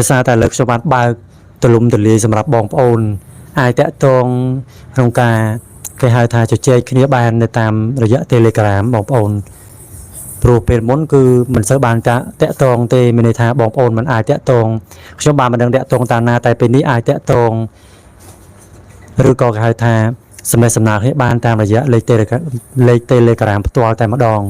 ដោយសារតែលើកខ្ញុំបានបើកទលំទលាយសម្រាប់បងប្អូនអាចតាក់ទងក្នុងការគេហៅថាជជែកគ្នាបាននៅតាមរយៈ Telegram បងប្អូនព្រោះពេលមុនគឺមិនសូវបានតាក់ទងទេមានន័យថាបងប្អូនមិនអាចតាក់ទងខ្ញុំបានមិនដឹងតាក់ទងតាមណាតែពេលនេះអាចតាក់ទងឬក៏គេហៅថាសម្ដែងសំណើគ្នាបានតាមរយៈលេខ Telegram ផ្ទាល់តែម្ដង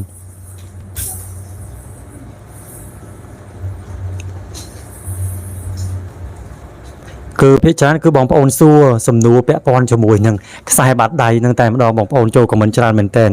គឺភាគច្រើនគឺបងប្អូនសួរសំណួរពាក់ព័ន្ធជាមួយនឹងខ្សែបាតដៃនឹងតែម្ដងបងប្អូនចូលខមមិនច្រើនមែនទែន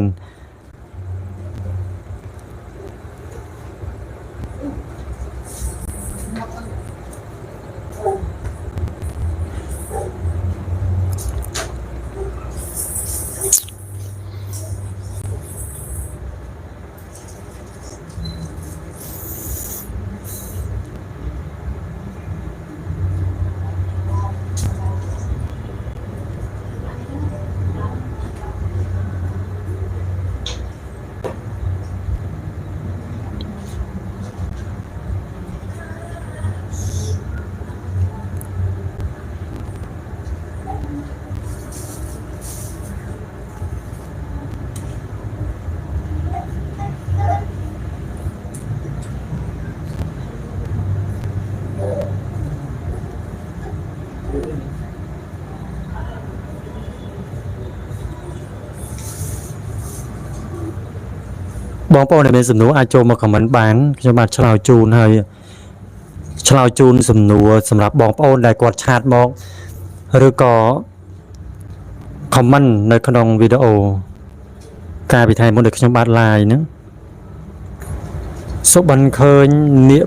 បងប្អូនដែលមានសំណួរអាចចូលមកខមមិនបានខ្ញុំបានឆ្លើយជូនហើយឆ្លើយជូនសំណួរសម្រាប់បងប្អូនដែលគាត់ឆាតមកឬក៏ខមមិននៅក្នុងវីដេអូការពិធីមុនដែលខ្ញុំបាន live ហ្នឹងសុបិនឃើញនាគ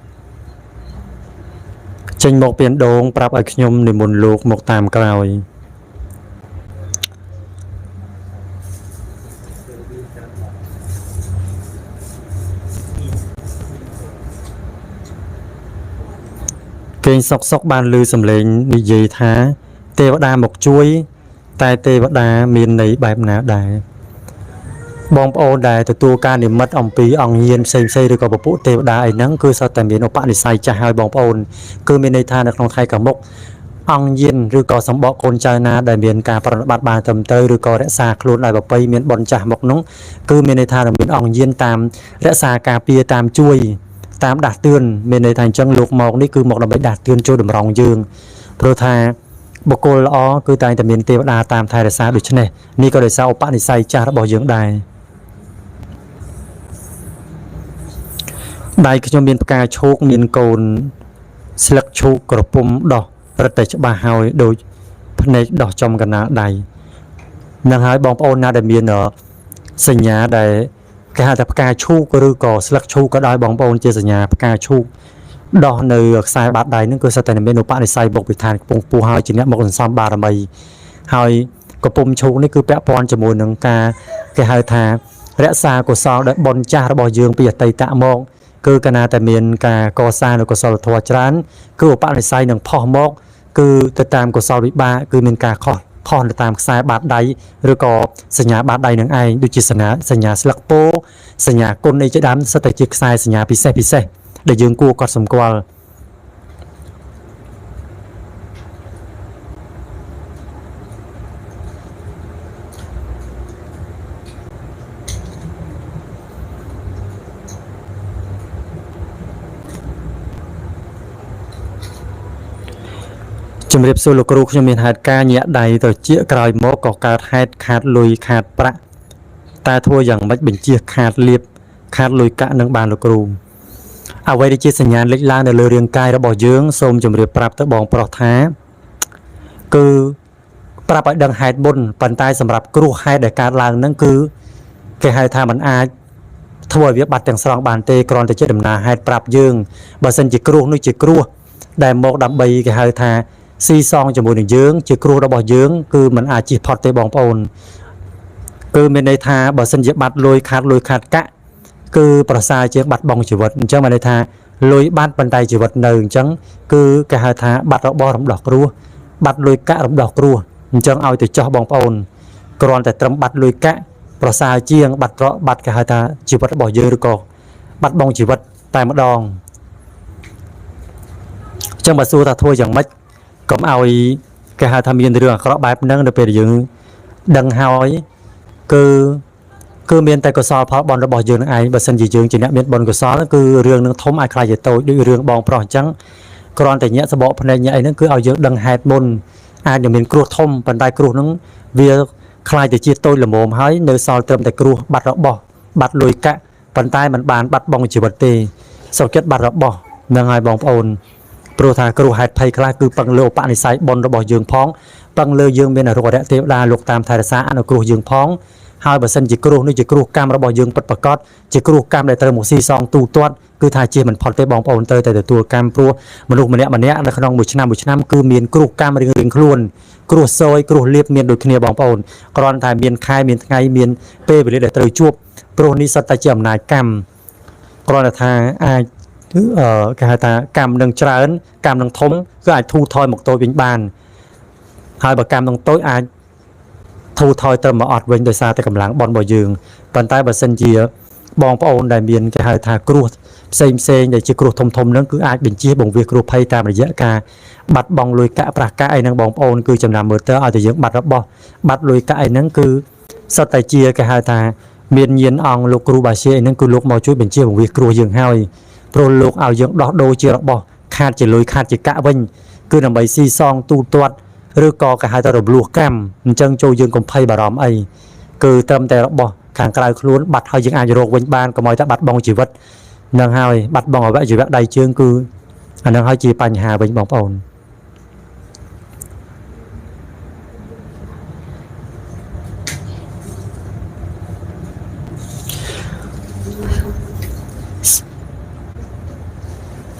2ចេញមកពីដងប្រាប់ឲ្យខ្ញុំនិមន្តលោកមកតាមក្រោយគេងសុកបានឮសំឡេងនិយាយថាទេវតាមកជួយតែទេវតាមានន័យបែបណាដែរបងប្អូនដែលទទួលការនិមិត្តអំពីអង្គញាណផ្សេងឬក៏ពពួកទេវតាអីហ្នឹងគឺសុទ្ធតែមានឧបនិស្ស័យចាស់ហើយបងប្អូនគឺមានន័យថានៅក្នុងថ្ងៃខាងមុខអង្គញាណឬក៏សម្បកកូនចៅណាដែលមានការប្រតិបត្តិបានត្រឹមត្រូវឬក៏រក្សាខ្លួនឲ្យប្រពៃមានបុណ្យចាស់មកនោះគឺមានន័យថាមានអង្គញាណតាមរក្សាការពារតាមជួយតាមដាស់តឿនមានន័យថាអញ្ចឹងលោកមកនេះគឺមកដើម្បីដាស់តឿនជួយតម្រង់យើងព្រោះថាបុគ្គលល្អគឺតែងតែមានទេវតាតាមថែរក្សាដូច្នេះនេះក៏ដោយសារឧបនិស្ស័យចាស់របស់យើងដែរដៃខ្ញុំមានផ្កាឈូកមានកូនស្លឹកឈូកក្រពុំដោះរឹតតែច្បាស់ហើយដូចភ្នែកដោះចំកណ្ដាលដៃនឹងហើយបងប្អូនណាដែលមានសញ្ញាដែលគេហៅថាផ្កាឈូកឬក៏ស្លឹកឈូកក៏ដោយបងប្អូនជាសញ្ញាផ្កាឈូកដោះនៅខ្សែបាតដៃហ្នឹងគឺសិតតែមានឧបនិស្ស័យបុកវិធានកំពុងពោះហើយជាអ្នកមកសន្សំបារមីហើយកំពុំឈូកនេះគឺពាក់ព័ន្ធជាមួយនឹងការគេហៅថារក្សាកុសលដែលបុណ្យចាស់របស់យើងពីអតីតមកគឺកាលណាតែមានការកសាងនូវកុសលធម៌ច្រើនគឺឧបនិស្ស័យនឹងផុសមកគឺទៅតាមកុសលវិបាកគឺមានការខុសផុសទៅតាមខ្សែបាតដៃឬក៏សញ្ញាបាតដៃនឹងឯងដូចជាសញ្ញាស្លឹកពោសញ្ញាគុណអីជាដើមសិតតែជាខ្សែសញ្ញាពិសេសដែលយើងគួរកត់សម្គាល់ជំរាបសួរលោកគ្រូខ្ញុំមានហេតុការញាក់ដៃទៅជាក្រោយមកក៏កើតហេតុខាតលុយខាតប្រាក់តែធ្វើយ៉ាងម៉េចបញ្ជាខាតលៀបខាតលុយកាក់នឹងបានលោកគ្រូអ្វីដែលជាសញ្ញាណលេចឡើងនៅលើរាងកាយរបស់យើងសូមជម្រាបប្រាប់ទៅបងប្រុសថាគឺប្រាប់ឲ្យដឹងហេតុមុនប៉ុន្តែសម្រាប់គ្រោះហេតុដែលកើតឡើងហ្នឹងគឺគេហៅថាมันអាចធ្វើឲ្យវាបាត់ទាំងស្រុងបានទេគ្រាន់តែជាដំណើរហេតុប្រាប់យើងបើសិនជាគ្រោះនោះជាគ្រោះដែលមកដើម្បីគេហៅថាស៊ីសងជាមួយនឹងយើងជាគ្រោះរបស់យើងគឺมันអាចជិះផុតទេបងប្អូនគឺមានន័យថាបើសិនជាបាត់លុយខាតកាក់គឺប្រសើរជាងបាត់បង់ជីវិតអញ្ចឹងមានន័យថាលុយបាត់ប៉ុន្តែជីវិតនៅអញ្ចឹងគឺគេហៅថាបាត់របស់រំដោះគ្រោះបាត់លុយកាក់រំដោះគ្រោះអញ្ចឹងឲ្យទៅចោះបងប្អូនគ្រាន់តែត្រឹមបាត់លុយកាក់ប្រសើរជាងបាត់គេហៅថាជីវិតរបស់យើងឬក៏បាត់បង់ជីវិតតែម្ដង ចឹងបើសួរថាធ្វើយ៉ាងម៉េចកុំឲ្យគេហៅថាមានរឿងអាក្រក់បែបហ្នឹងនៅពេលយើងដឹងហើយគឺមានតែកុសលផលបុណ្យរបស់យើងនឹងឯងបើសិនជាយើងជាអ្នកមានបុណ្យកុសលគឺរឿងនឹងធំអាចខ្លាចជាតូចដូចរឿងបងប្រុសអញ្ចឹងគ្រាន់តែញាក់សបកភ្នែកញាក់អីហ្នឹងគឺឲ្យយើងដឹងហេតុមុនអាចនឹងមានគ្រោះធំប៉ុន្តែគ្រោះហ្នឹងវាខ្លាចទៅជាតូចល្មមហើយនៅសល់ត្រឹមតែគ្រោះបាត់របស់បាត់លុយកាក់ប៉ុន្តែมันបានបាត់បង់ជីវិតទេសុខចិត្តបាត់របស់នឹងហើយបងប្អូនព្រោះថាគ្រោះហេតុភ័យខ្លះគឺពឹងលើឧបនិស្ស័យបុណ្យរបស់យើងផងពឹងលើយើងមានអរុរៈទេវតាលោកតាមថែរក្សាអនុគ្រោះយើងផងហើយបើសិនជាគ្រោះនេះជាគ្រោះកម្មរបស់យើងពិតប្រាកដជាគ្រោះកម្មដែលត្រូវមកស៊ីសងទូទាត់គឺថាជាមិនផុតទេបងប្អូនត្រូវតែទទួលកម្មព្រោះមនុស្សម្នាក់នៅក្នុងមួយឆ្នាំគឺមានគ្រោះកម្មរៀងៗខ្លួនគ្រោះសោយគ្រោះលៀបមានដូចគ្នាបងប្អូនគ្រាន់តែមានខែមានថ្ងៃមានពេលវេលាដែលត្រូវជួបព្រោះនេះសុទ្ធតែជាអំណាចកម្មគ្រាន់តែថាអាចគេហៅថាកម្មនឹងច្រើនកម្មនឹងធំគឺអាចធូរថយមកតូចវិញបានហើយបើកម្មនឹងតូចអាចធូរថយត្រឹមមកអត់វិញដោយសារតែកម្លាំងបនរបស់យើងប៉ុន្តែបើសិនជាបងប្អូនដែលមានគេហៅថាគ្រោះផ្សេងដែលជាគ្រោះធំហ្នឹងគឺអាចបញ្ជាបង្វាគ្រោះភ័យតាមរយៈការបាត់បង់លុយកាក់ប្រាស់កាក់អីហ្នឹងបងប្អូនគឺចំណាំមើលទៅឲ្យតែយើងបាត់របស់បាត់លុយកាក់អីហ្នឹងគឺសុទ្ធតែជាគេហៅថាមានញាណអង្គលោកគ្រូបាជាអីហ្នឹងគឺលោកមកជួយបញ្ជាបង្វាគ្រោះយើងហើយព្រោះលោកឲ្យយើងដោះដូរជារបស់ខាតជាលុយខាតជាកាក់វិញគឺដើម្បីស៊ីសងទូទាត់ឬក៏គេហៅថារំលោះកម្មអញ្ចឹងចូលយើងកុំភ័យបារម្ភអីគឺត្រឹមតែរបស់ខាងក្រៅខ្លួនបាត់ហើយយើងអាចរកវិញបានកុំឲ្យតែបាត់បង់ជីវិតនឹងហើយបាត់បង់អវយវៈដៃជើងគឺអានឹងហើយជាបញ្ហាវិញបងប្អូន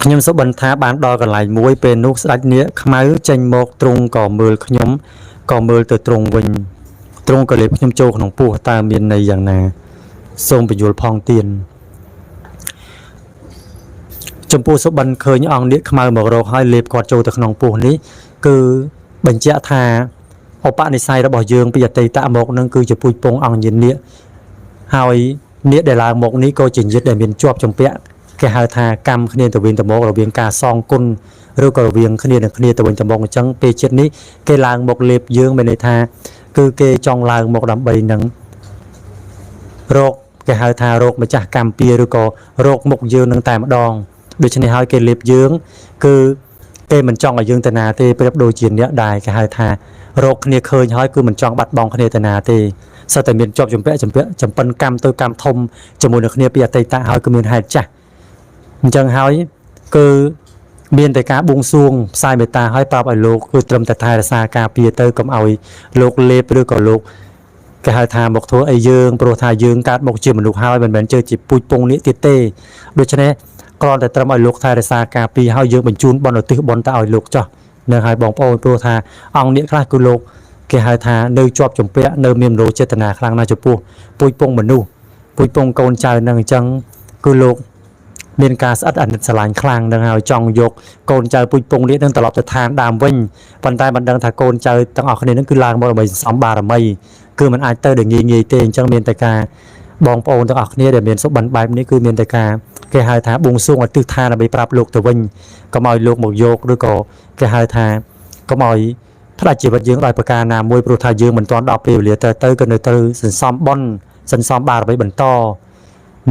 ខ្ញុំសុបិនថាបានដល់កន្លែងមួយពេលនោះស្ដេចនាគខ្មៅចេញមកទ្រង់ក៏មើលខ្ញុំក៏មើលទៅទ្រង់វិញទ្រង់ក៏លេបខ្ញុំចូលក្នុងពោះតើមានន័យយ៉ាងណាសូមបញ្យល់ផងទៀនចំពោះសុបិនឃើញអង្គនាគខ្មៅមករកហើយលេបគាត់ចូលទៅក្នុងពោះនេះគឺបញ្ជាក់ថាឧបនិស្ស័យរបស់យើងពីអតីតមកនឹងគឺជាពូជពងអង្គញាណនាគហើយនាគដែលឡើងមកនេះក៏ជាញាតិដែលមានជាប់ជំពាក់គេហៅថាកម្មគ្នាទៅវិញទៅមករវាងការសងគុណឬក៏រវាងគ្នានឹងគ្នាទៅវិញទៅមកអញ្ចឹងពេលចិត្តនេះគេឡើងមកលេបយើងមានន័យថាគឺគេចង់ឡើងមកដើម្បីនឹងរោគគេហៅថារោគម្ចាស់កម្មពៀឬក៏រោគមុខយើងនឹងតែម្ដងដូច្នេះហើយគេលេបយើងគឺគេមិនចង់ឲ្យយើងទៅណាទេប្រៀបដូចជាអ្នកដែលគេហៅថារោគគ្នាឃើញហើយគឺមិនចង់បាត់បង់គ្នាទៅណាទេសិតតែមានជាប់ចម្ពាក់ចំពិនកម្មទៅកម្មធំជាមួយនឹងគ្នាពីអតីតហើយគឺមានហេតុចាស់អញ្ចឹងហើយគឺមានតែការបួងសួងផ្សាយមេត្តាឲ្យប្រាប់ឲ្យលោកគឺត្រឹមតែថែរក្សាការពារទៅកុំឲ្យលោកលេបឬក៏លោកគេហៅថាមកធ្វើអីយើងព្រោះថាយើងកើតមកជាមនុស្សហើយមិនមែនជាពូជពងនេះទៀតទេដូច្នេះគ្រាន់តែត្រឹមឲ្យលោកថែរក្សាការពារឲ្យយើងបញ្ជូនបុណ្យឧទ្ទិសបុណ្យទៅឲ្យលោកចោះនៅឲ្យបងប្អូនព្រោះថាអង្គនេះខ្លះគឺលោកគេហៅថានៅជាប់ជំពាក់នៅមានមនោចេតនាខ្លាំងណាស់ចំពោះពូជពងមនុស្សពូជពងកូនចៅនឹងអញ្ចឹងគឺលោកមានការស្អិតអាណិតស្រឡាញ់ខ្លាំងនឹងហើយចង់យកកូនចៅពូជពងនេះនឹងត្រឡប់ទៅឋានដើមវិញប៉ុន្តែមិនដឹងថាកូនចៅទាំងអស់គ្នានឹងគឺឡើងមកដើម្បីសន្សំបារមីគឺមិនអាចទៅដល់ងាយទេអញ្ចឹងមានតែការបងប្អូនទាំងអស់គ្នាដែលមានសុបិនបែបនេះគឺមានតែការគេហៅថាបួងសួងឲ្យទិដ្ឋានដើម្បីប្រាប់លោកទៅវិញកុំឲ្យលោកមកយកឬក៏គេហៅថាកុំឲ្យផ្ដាច់ជីវិតយើងដោយប្រការណាមួយព្រោះថាយើងមិនទាន់ដល់ពេលវេលាទៅក៏នៅត្រូវសន្សំបុណ្យសន្សំបារមីបន្ត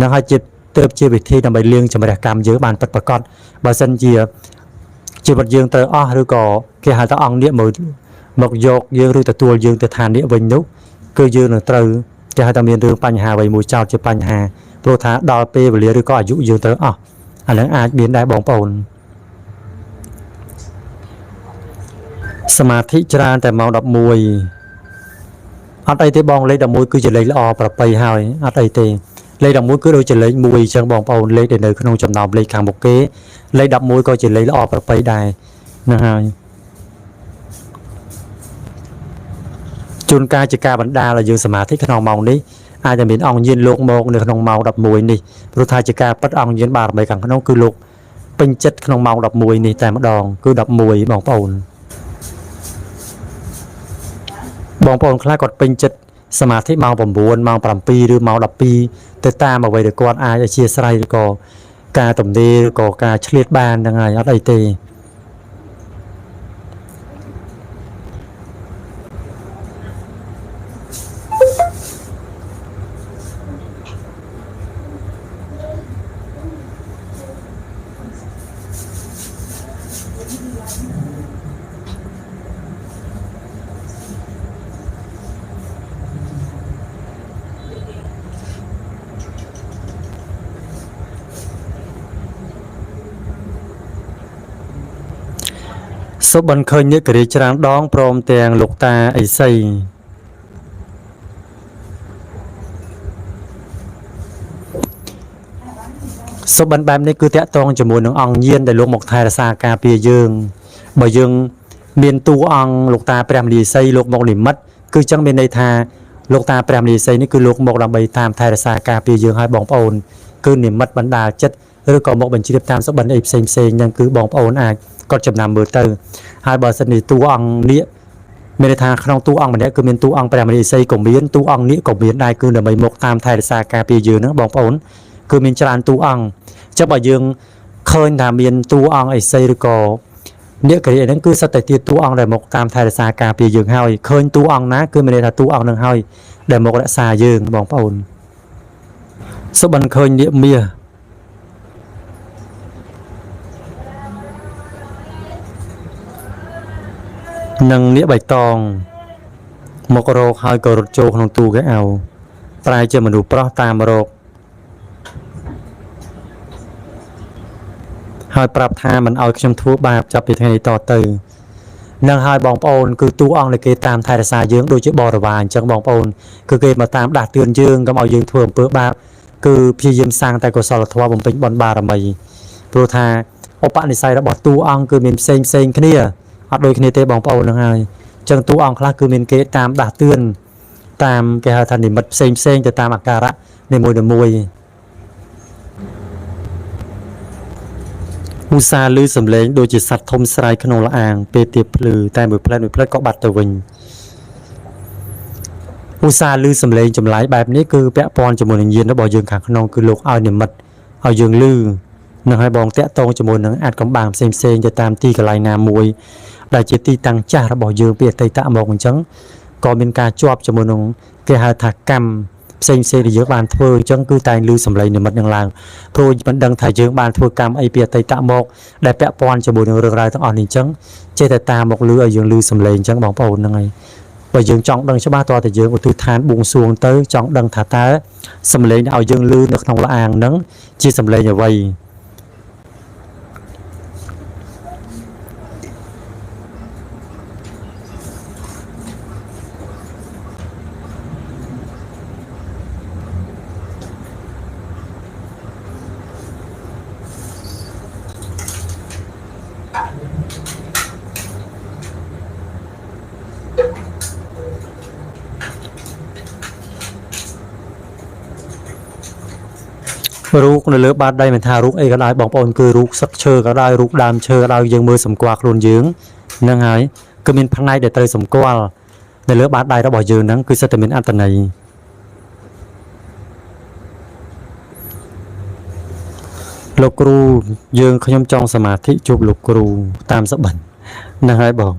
នឹងឲ្យជាទៅជាវិធីដើម្បីលាងចម្រះកម្មយើងបានពិតប្រាកដបើសិនជាជីវិតយើងត្រូវអស់ឬក៏គេហៅថាអង្គនេះមកយកយើងឬទទួលយើងទៅឋាននេះវិញនោះគឺយើងនឹងត្រូវគេហៅថាមានរឿងបញ្ហាអ្វីមួយចោតជាបញ្ហាព្រោះថាដល់ពេលវេលាឬក៏អាយុយើងត្រូវអស់អានឹងអាចមានដែរបងប្អូនសមាធិច្រើនតែម៉ោង11អត់អីទេបងលេខ11គឺជាលេខល្អប្រពៃហើយអត់អីទេលេខ11គឺដូចជាលេខ1អញ្ចឹងបងប្អូនលេខដែលនៅក្នុងចំណោមលេខខាងមុខគេលេខ11ក៏ជាលេខល្អប្រពៃដែរហ្នឹងហើយជួនកាលជាការបណ្ដាលឲ្យយើងសមាធិក្នុងម៉ោងនេះអាចจะមានអង្គញាណលោកមកនៅក្នុងម៉ោង11នេះព្រោះថាជាការប៉ັດអង្គញាណបារមីខាងក្នុងគឺលោកពេញចិត្តក្នុងម៉ោង11នេះតែម្ដងគឺ11បងប្អូនខ្លះគាត់ពេញចិត្តសមាធិម៉ោង9ម៉ោង7ឬម៉ោង12ទៅតាមអ្វីដែលគាត់អាចអធិស្ឋានឬក៏ការទំនេរឬក៏ការឆ្លៀតបានហ្នឹងហើយអត់អីទេ សុបិនឃើញអ្នកករីច្រើនដងព្រមទាំងលោកតាអីសីសុបិនបែបនេះគឺតាក់ទងជាមួយនឹងអង្គញាណដែលលោកមកថែរក្សាការពារយើងបើយើងមានតួអង្គលោកតាព្រះមនីសីលោកមកនិមិត្តគឺចឹងមានន័យថាលោកតាព្រះមនីសីនេះគឺលោកមកដើម្បីតាមថែរក្សាការពារយើងឲ្យបងប្អូនគឺនិមិត្តបណ្ដាលចិត្តឬក៏មកបញ្ជ្រាបតាមសុបិនអីផ្សេងហ្នឹងគឺបងប្អូនអាចកត់ចំណាំមើលទៅហើយបើសិននេះតួអង្គនេះមានន័យថាក្នុងតួអង្គម្នាក់គឺមានតួអង្គព្រះមនីសីក៏មានតួអង្គនេះក៏មានដែរគឺដើម្បីមកតាមថែរក្សាការពារយើងហ្នឹងបងប្អូនគឺមានច្រើនតួអង្គចុះបើយើងឃើញថាមានតួអង្គអីសីឬក៏អ្នកករីហ្នឹងគឺសិតតែជាតួអង្គដែលមកតាមថែរក្សាការពារយើងហើយឃើញតួអង្គណាគឺមានន័យថាតួអង្គនឹងហើយដែលមករក្សាយើងបងប្អូនសុបិនឃើញនាគមាសនិងនាគបៃតងមករកហើយក៏រត់ចូលក្នុងទូកែអៅប្រែជាមនុស្សប្រុសតាមរកហើយប្រាប់ថាមិនឲ្យខ្ញុំធ្វើបាបចាប់ពីថ្ងៃនេះតទៅនឹងហើយបងប្អូនគឺតួអង្គដែលគេតាមថែរក្សាយើងដូចជាបរិវារអញ្ចឹងបងប្អូនគឺគេមកតាមដាស់តឿនយើងកុំឲ្យយើងធ្វើអំពើបាបគឺព្យាយាមសាងតែកុសលធម៌បំពេញបុណ្យបារមីព្រោះថាឧបនិស្ស័យរបស់តួអង្គគឺមានផ្សេងគ្នាអត់ដូចគ្នាទេបងប្អូនហ្នឹងហើយអញ្ចឹងតួអង្គខ្លះគឺមានគេតាមដាស់តឿនតាមគេហៅថានិមិត្តផ្សេងទៅតាមអាការៈនីមួយឧស្សាហ៍ឮសំឡេងដូចជាសត្វធំស្រែកក្នុងលអាងពេលទៀបភ្លឺតែមួយផ្លែតក៏បាត់ទៅវិញឧស្សាហ៍ឮសំឡេងចម្លែកបែបនេះគឺពាក់ព័ន្ធជាមួយនឹងញាណរបស់យើងខាងក្នុងគឺលោកឲ្យនិមិត្តឲ្យយើងឮនឹងឲ្យបងតាក់ទងជាមួយនឹងអាចកំបាំងផ្សេងទៅតាមទីកន្លែងណាមួយដែលជាទីតាំងចាស់របស់យើងពីអតីតមកអញ្ចឹងក៏មានការជាប់ជាមួយនឹងគេហៅថាកម្មផ្សេងដែលយើងបានធ្វើអញ្ចឹងគឺតែងឮសំឡេងនិមិត្តនឹងឡើងព្រោះមិនដឹងថាយើងបានធ្វើកម្មអីពីអតីតមកដែលពាក់ព័ន្ធជាមួយនឹងរឿងរ៉ាវទាំងអស់នេះអញ្ចឹងចេះតែតាមមកឮឲ្យយើងឮសំឡេងអញ្ចឹងបងប្អូនហ្នឹងហើយបើយើងចង់ដឹងច្បាស់តើយើងឧទ្ទិសឋានបួងសួងទៅចង់ដឹងថាតើសំឡេងដែលឲ្យយើងឮនៅក្នុងលអាងហ្នឹងជាសំឡេងអ្វីរូបនៅលើបាតដៃមិនថារូបអីក៏ដោយបងប្អូនគឺរូបសឹកឈើក៏ដោយរូបដើមឈើក៏ដោយយើងមើលសម្គាល់ខ្លួនយើងហ្នឹងហើយគឺមានផ្នែកដែលត្រូវសម្គាល់នៅលើបាតដៃរបស់យើងហ្នឹងគឺសិតតែមានអត្ថន័យលោកគ្រូយើងខ្ញុំចង់សមាធិជួបលោកគ្រូតាមសបិនហ្នឹងហើយបង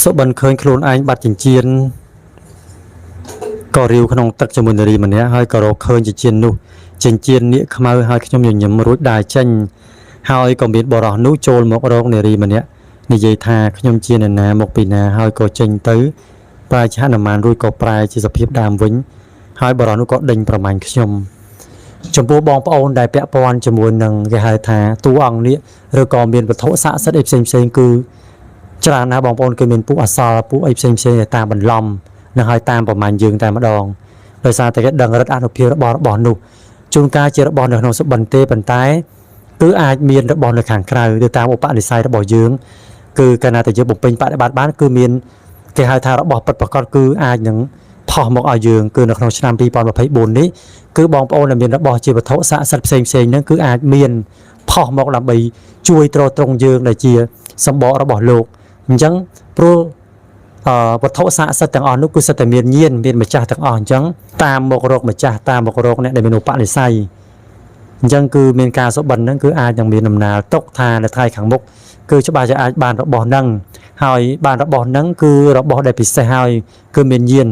សុបិនឃើញខ្លួនឯងបាត់ចិញ្ចៀនក៏រាវក្នុងទឹកជាមួយនារីម្នាក់ហើយក៏រកឃើញចិញ្ចៀននោះចិញ្ចៀននាគខ្មៅហើយខ្ញុំញញឹមរួចដើរចេញហើយក៏មានបរិះនោះចូលមករកនារីម្នាក់និយាយថាខ្ញុំជាអ្នកណាមកពីណាហើយក៏ចេញទៅប្រែជាហនុមានរួចក៏ប្រែជាសភាពដើមវិញហើយបរិះនោះក៏ដេញប្រមាញ់ខ្ញុំចំពោះបងប្អូនដែលពាក់ព័ន្ធជាមួយនឹងគេហៅថាតួអង្គនេះឬក៏មានវត្ថុស័ក្តិសិទ្ធិអីផ្សេងគឺច្រើនណាស់បងប្អូនគឺមានពួកអសរពួកអីផ្សេងដែលតាមបន្លំនឹងឲ្យតាមប្រមាណយើងតែម្ដងដោយសារតែគេដឹងរិទ្ធអនុភាពរបស់នោះជួនកាលជារបស់នៅក្នុងសុបិនទេប៉ុន្តែគឺអាចមានរបស់នៅខាងក្រៅទៅតាមឧបនិស្ស័យរបស់យើងគឺកាលណាតែយើងបំពេញបដិបត្តិបានគឺមានគេហៅថារបស់ពិតប្រាកដគឺអាចនឹងផុសមកឲ្យយើងគឺនៅក្នុងឆ្នាំ2024នេះគឺបងប្អូនដែលមានរបស់ជាវត្ថុស័ក្តិសិទ្ធិផ្សេងហ្នឹងគឺអាចមានផុសមកដើម្បីជួយទ្រទ្រង់យើងដែលជាសម្បករបស់លោកអញ្ចឹងព្រោះវត្ថុស័ក្តិសិទ្ធិទាំងអស់នោះគឺសិតតែមានញាណមានម្ចាស់ទាំងអស់អញ្ចឹងតាមមករកម្ចាស់តាមមករកអ្នកដែលមានឧបនិស្ស័យអញ្ចឹងគឺមានការសុបិនហ្នឹងគឺអាចនឹងមានដំណើរទុកថានៅថ្ងៃខាងមុខគឺច្បាស់ជាអាចបានរបស់ហ្នឹងហើយបានរបស់ហ្នឹងគឺរបស់ដែលពិសេសហើយគឺមានញាណ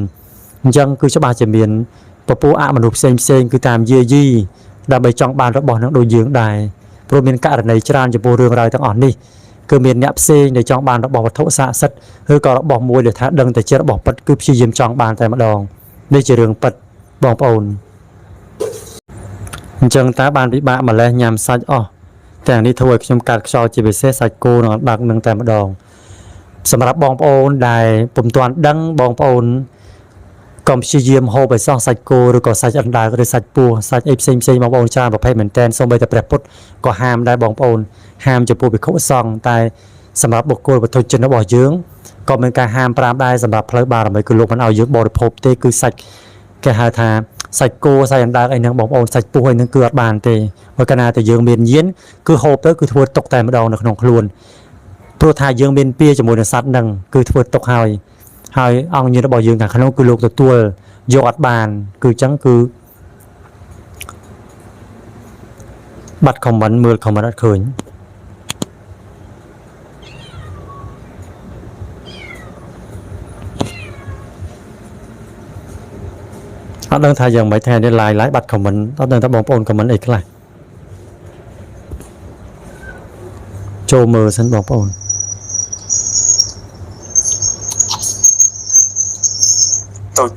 ចឹងគឺច្បាស់ជាមានពពួកអមនុស្សផ្សេងគឺតាមយាយីដើម្បីចង់បានរបស់នឹងដូចយើងដែរព្រោះមានករណីច្រើនចំពោះរឿងរ៉ាវទាំងអស់នេះគឺមានអ្នកផ្សេងដែលចង់បានរបស់វត្ថុស័ក្តិសិទ្ធិឬក៏របស់មួយដែលថាដឹងតែជារបស់ពិតគឺព្យាយាមចង់បានតែម្ដងនេះជារឿងពិតបងប្អូនអញ្ចឹងតើបានពិបាកម្លេះញ៉ាំសាច់អស់ទាំងនេះធ្វើឲ្យខ្ញុំកាត់ខ្យល់ជាពិសេសសាច់គោនិងអណ្ដាកនឹងតែម្ដងសម្រាប់បងប្អូនដែលពុំទាន់ដឹងបងប្អូនកុំព្យាយាមហូបឲ្យសោះសាច់គោឬក៏សាច់អណ្ដើកឬសាច់ពស់សាច់អីផ្សេងបងប្អូនច្រើនប្រភេទមែនតែនសូម្បីតែព្រះពុទ្ធក៏ហាមដែរបងប្អូនហាមចំពោះភិក្ខុសង្ឃតែសម្រាប់បុគ្គលវត្ថុជនរបស់យើងក៏មានការហាម5ដែរសម្រាប់ផ្លូវបារមីគឺលោកមិនឲ្យយើងបរិភោគទេគឺសាច់គេហៅថាសាច់គោសាច់អណ្ដើកអីហ្នឹងបងប្អូនសាច់ពស់អីហ្នឹងគឺអត់បានទេព្រោះកាលណាតែយើងមានញៀនគឺហូបទៅគឺធ្វើទុកតែម្ដងនៅក្នុងខ្លួនព្រោះថាយើងមានពៀជាមួយនឹងសត្វហ្នឹងគឺធ្វើទុកហើយអង្គញាណរបស់យើងខាងក្នុងគឺលោកទទួលយកអត់បានគឺអញ្ចឹងគឺបាត់ខមមិនមើលខមមិនអត់ឃើញអត់ដឹងថាយ៉ាងម៉េចថ្ងៃនេះឡាយបាត់ខមមិនអត់ដឹងថាបងប្អូនខមមិនអីខ្លះចូលមើលសិនបងប្អូន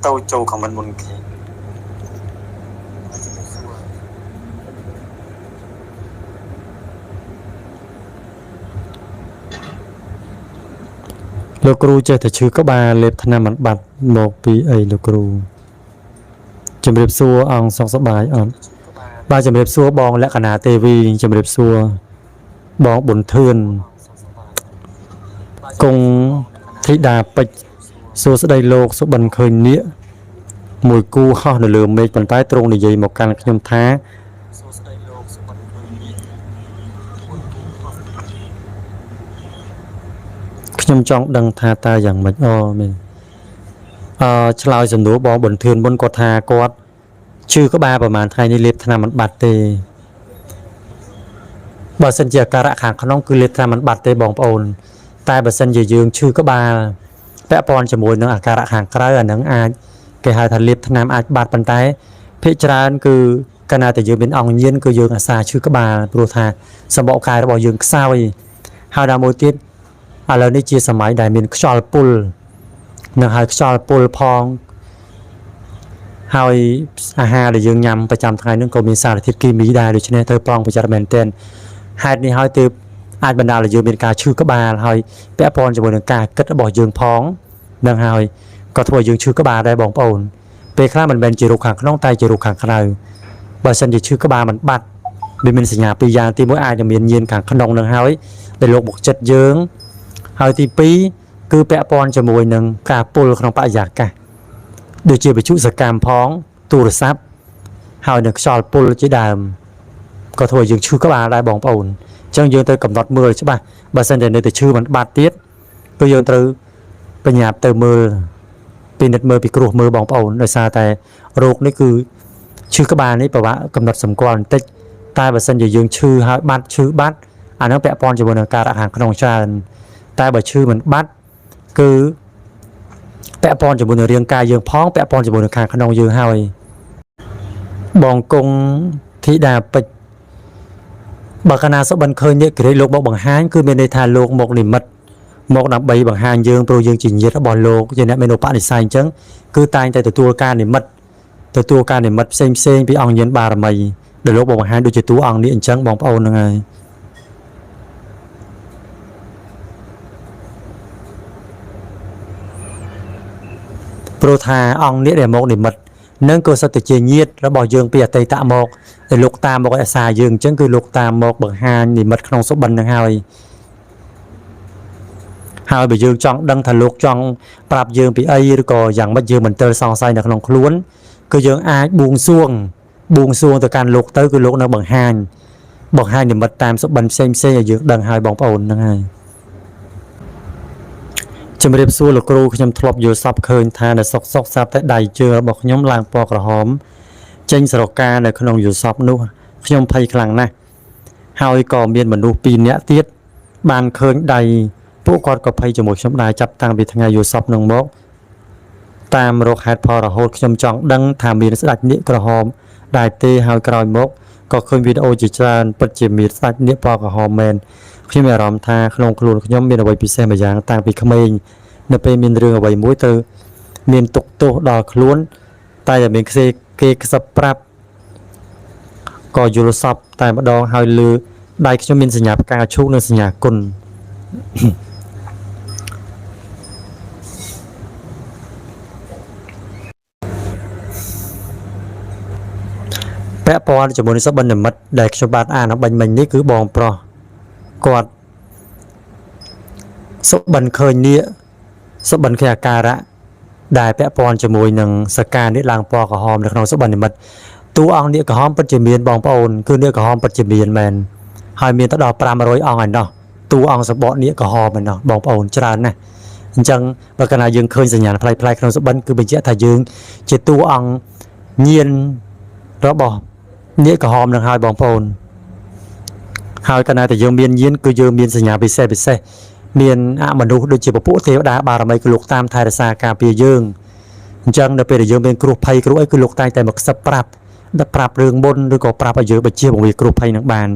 តូចចូលខមមិនមុនគេលោកគ្រូចេះតែឈឺក្បាលលេបថ្នាំបាត់មកពីអីលោកគ្រូជំរាបសួរអង្គសុខសប្បាយអត់បាទជំរាបសួរបងលក្ខណៈទេវីជំរាបសួរបងប៊ុនធឿនគង់ធីតាពេជ្រសួស្ដីលោកសុបិនឃើញនៀកមួយគូហោះនៅលើមេឃប៉ុន្តែទ្រង់និយាយមកកាន់ខ្ញុំថាសួស្ដីលោកសុបិនឃើញនៀកខ្ញុំចង់ដឹងថាតើយ៉ាងម៉េចមែនឆ្លើយសំណួរបងប៊ុនធឿនមុនគាត់ថាគាត់ឈឺក្បាលប្រហែលថ្ងៃនេះលេបថ្នាំមិនបាត់ទេបើសិនជាអាការៈខាងក្នុងគឺលេបថ្នាំមិនបាត់ទេបងប្អូនតែបើសិនជាយើងឈឺក្បាលពាក់ព័ន្ធជាមួយនឹងអាការៈខាងក្រៅអានឹងអាចគេហៅថាលេបថ្នាំអាចបាត់ប៉ុន្តែភាគច្រើនគឺកាលណាតែយើងមានអង្គញៀនគឺយើងអាសាឈឺក្បាលព្រោះថាសម្បកកាយរបស់យើងខ្សោយហើយដល់មួយទៀតឥឡូវនេះជាសម័យដែលមានខ្យល់ពុលនឹងហើយខ្យល់ពុលផងហើយអាហារដែលយើងញ៉ាំប្រចាំថ្ងៃនឹងក៏មានសារធាតុគីមីដែរដូច្នេះត្រូវប្រុងប្រយ័ត្នមែនទែនហេតុនេះហើយទើបអាចបណ្ដាលឲ្យយើងមានការឈឺក្បាលហើយពាក់ព័ន្ធជាមួយនឹងការគិតរបស់យើងផងនឹងហើយក៏ធ្វើឲ្យយើងឈឺក្បាលដែរបងប្អូនពេលខ្លះមិនមែនជារោគខាងក្នុងតែជារោគខាងក្រៅបើសិនជាឈឺក្បាលមិនបាត់វាមានសញ្ញាពីរយ៉ាងទី1អាចจะមានញៀនខាងក្នុងនឹងហើយដែលលោកមកចិត្តយើងហើយទី2គឺពាក់ព័ន្ធជាមួយនឹងការពុលក្នុងបរិយាកាសដូចជាវិទ្យុសកម្មផងទូរស័ព្ទហើយនឹងខ្យល់ពុលជាដើមក៏ធ្វើឲ្យយើងឈឺក្បាលដែរបងប្អូនអញ្ចឹងយើងត្រូវកំណត់មើលច្បាស់បើសិនតែនៅតែឈឺមិនបាត់ទៀតគឺយើងត្រូវបញ្ញាប់ទៅមើលពិនិត្យមើលពីគ្រោះមើលបងប្អូនដោយសារតែរោគនេះគឺឈឺក្បាលនេះប្រវត្តិកំណត់សម្គាល់បន្តិចតែបើសិនជាយើងឈឺហើយបាត់ឈឺបាត់អានោះពាក់ព័ន្ធជាមួយនឹងការៈខាងក្នុងច្រើនតែបើឈឺមិនបាត់គឺពាក់ព័ន្ធជាមួយនឹងរាងកាយយើងផងពាក់ព័ន្ធជាមួយនឹងខាងក្នុងយើងហើយបងគង់ធីតាពេជ្របើកាលណាសុបិនឃើញនេះគេលោកមកបង្ហាញគឺមានន័យថាលោកមកនិមិត្តមកដើម្បីបង្ហាញយើងព្រោះយើងជាញាតិរបស់លោកជាអ្នកមានឧបនិស្ស័យអញ្ចឹងគឺតែងតែទទួលការនិមិត្តផ្សេងពីអង្គញាណបារមីដែលលោកបង្ហាញដូចជាតួអង្គនេះអញ្ចឹងបងប្អូនហ្នឹងហើយព្រោះថាអង្គនេះដែលមកនិមិត្តនឹងក៏សិតតែជាញាតិរបស់យើងពីអតីតមកដែលលោកតាមមកឲ្យអាសាយើងអញ្ចឹងគឺលោកតាមមកបង្ហាញនិមិត្តក្នុងសុបិននឹងហើយបើយើងចង់ដឹងថាលោកចង់ប្រាប់យើងពីអីឬក៏យ៉ាងម៉េចយើងមិនទើសង្ស័យនៅក្នុងខ្លួនគឺយើងអាចបួងសួងទៅកាន់លោកទៅគឺលោកនៅបង្ហាញនិមិត្តតាមសុបិនផ្សេងឲ្យយើងដឹងហើយបងប្អូនហ្នឹងហើយជំរាបសួរលោកគ្រូខ្ញុំធ្លាប់យល់សពឃើញថានៅសុកស្រាប់តែដៃជើងរបស់ខ្ញុំឡើងពណ៌ក្រហមចេញស្រកានៅក្នុងយល់សពនោះខ្ញុំភ័យខ្លាំងណាស់ហើយក៏មានមនុស្ស2នាក់ទៀតបានឃើញដៃពួកគាត់ក៏ភ័យជាមួយខ្ញុំដែរចាប់តាំងពីថ្ងៃយល់សពនឹងមក តាមរកហេតុផលរហូតខ្ញុំចង់ដឹងថាមានស្ដេចនាគក្រហមដែលទេហើយក្រោយមកក៏ឃើញវីដេអូជាច្រើនពិតជាមានស្ដេចនាគពណ៌ក្រហមមែនខ្ញុំមានអារម្មណ៍ថាក្នុងខ្លួនខ្ញុំមានអ្វីពិសេសម្យ៉ាងតាំងពីក្មេងនៅពេលមានរឿងអ្វីមួយទៅមានទុកទោសដល់ខ្លួនតែមានគេខ្សឹបប្រាប់ក៏យល់សពតែម្ដងហើយលើដៃខ្ញុំមានសញ្ញាផ្កាឈូកនិងសញ្ញាគុណពាក់ព័ន្ធជាមួយនឹងសុបិននិមិត្តដែលខ្ញុំបានអានអំបញ្ញមិញនេះគឺបងប្រុសគាត់សុបិនឃើញនាគសុបិនឃើញអាការៈដែលពាក់ព័ន្ធជាមួយនឹងសកានេះឡើងពណ៌ក្រហមនៅក្នុងសុបិននិមិត្តតួអង្គនាគក្រហមពិតជាមានបងប្អូនគឺនាគក្រហមពិតជាមានមែនហើយមានទៅដល់500អង្គឯណោះតួអង្គសម្បកនាគក្រហមឯណោះបងប្អូនច្រើនណាស់អញ្ចឹងបើកាលណាយើងឃើញសញ្ញាណប្លែកៗក្នុងសុបិនគឺបញ្ជាក់ថាយើងជាតួអង្គញៀនរបស់នាគក្រហមនឹងហើយបងប្អូនហើយកាលណាតែយើងមានញៀនគឺយើងមានសញ្ញាពិសេសមានអមនុស្សដូចជាពពួកទេវតាបារមីគឺលោកតាមថែរក្សាការពារយើងអញ្ចឹងដល់ពេលដែលយើងមានគ្រោះភ័យគ្រោះអីគឺលោកតែងតែមកខ្សឹបប្រាប់រឿងមុនឬក៏ប្រាប់ឲ្យយើងបញ្ជាបង្រៀនគ្រោះភ័យនឹងបាន